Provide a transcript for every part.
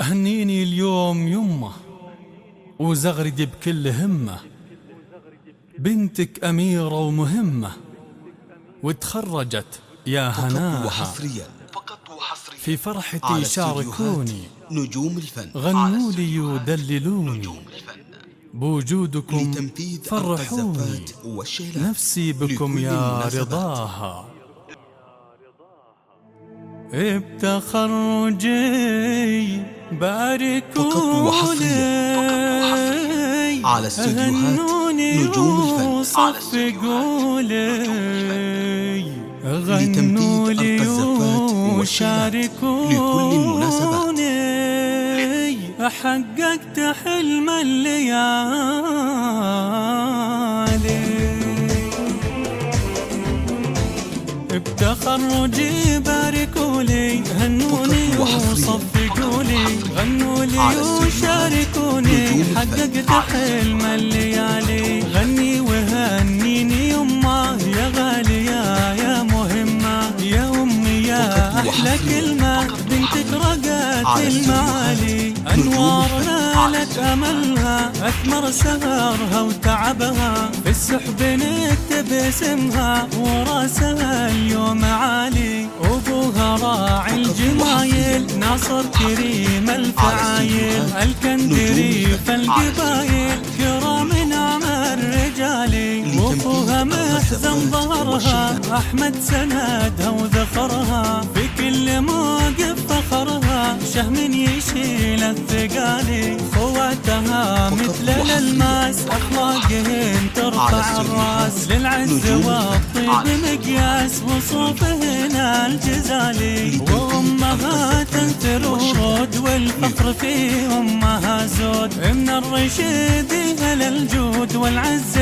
هنيني اليوم يمه وزغردي بكل همة، بنتك أميرة ومهمة وتخرجت يا هناها. في فرحتي شاركوني، نجوم الفن غنولي ودللوني، بوجودكم فرحوني، نفسي بكم يا رضاها. بتخرجي باركولي على استديوهات نجوم الفن، صفقولي غنولي وشاركوني، حققت حلم الليالي. بتخرجي باركولي، هنوني وصفقولي، غنولي وشاركوني، حققت حلم الليالي. غني وهنيني يمه يا غالية يا مهمة، يا أمي يا أحلى كلمة، بنتك رقات المعالي. أنوار نالت أملها، أثمر سهرها وتعبها، في السحب نكتب اسمها وراسها اليوم عالي. أبوها راعي الجمايل، ناصر كريم الفعايل، الكندري فالقبايل، كرام نعم الرجالي. وأخوها محزن ظهرها، أحمد سندها وذخرها، في كل موقف فخرها، شهم يشيل الثقالي. خواتها مثل الألماس، أخلاقهن ترفع الراس، للعز والطيب مقياس، وصوفهن الجزالي. وأمها تنثر ورود، والفخر في أمها زود، من الرشيد إلى الجود، والعز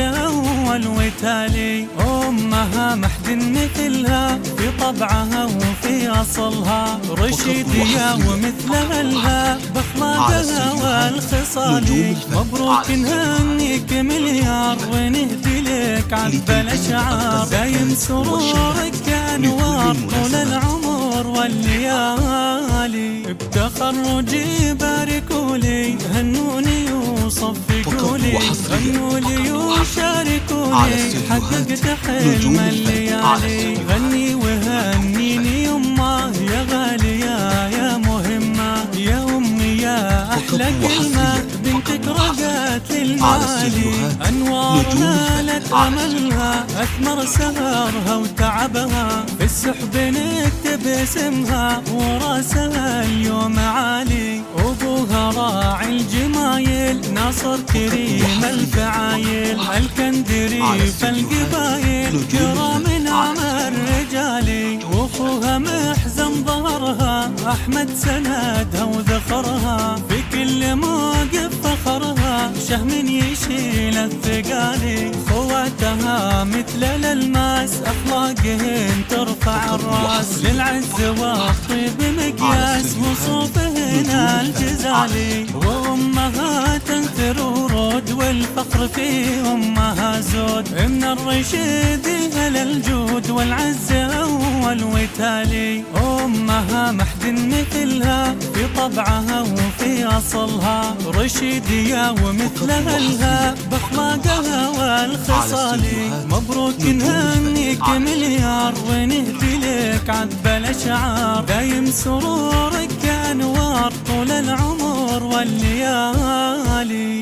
والوتالي. أمها محد مثلها في طبعها وفي أصلها، رشيدية ومثلها لها بأخلاقها والخصال. مبروك نهنيك مليار، ونهدي لك عذب الأشعار، دايم سرورك كأنوار طول العمر والليالي. بتخرجي باركولي، هنوني وصفقولي، غنولي وشاركوني، حققت حلم الليالي. غني وهنيني يمه يا غالية يا مهمة، يا أمي يا أحلى كلمة، بنتك رقات للمعالي. أنوار نالت أملها، أثمر سهرها وتعبها، في السحب نكتب اسمها وراسها اليوم عالي. أبوها راعي الجمايل، ناصر كريم الفعايل، الكندري فالقبايل، كرام نعم الرجالي. وأخوها محزن ظهرها، أحمد سندها وذخرها، في كل موقف فخرها، شهم يشيل الثقالي. خواتها مثل الألماس، أخلاقهن ترفع الراس، للعز والطيب مقياس، وصوفهن الجزالي. وأمها تنثر ورود، والفخر في أمها زود، من الرشيد إلى الجود، والعز والوتالي. أمها محد مثلها في طبعها وفي أصلها، رشيدية ومثلها لها بأخلاقها والخصال. مبروك نهنيك مليار، ونهدي لك عذب الأشعار، دايم سرورك كأنوار طول العمر والليالي.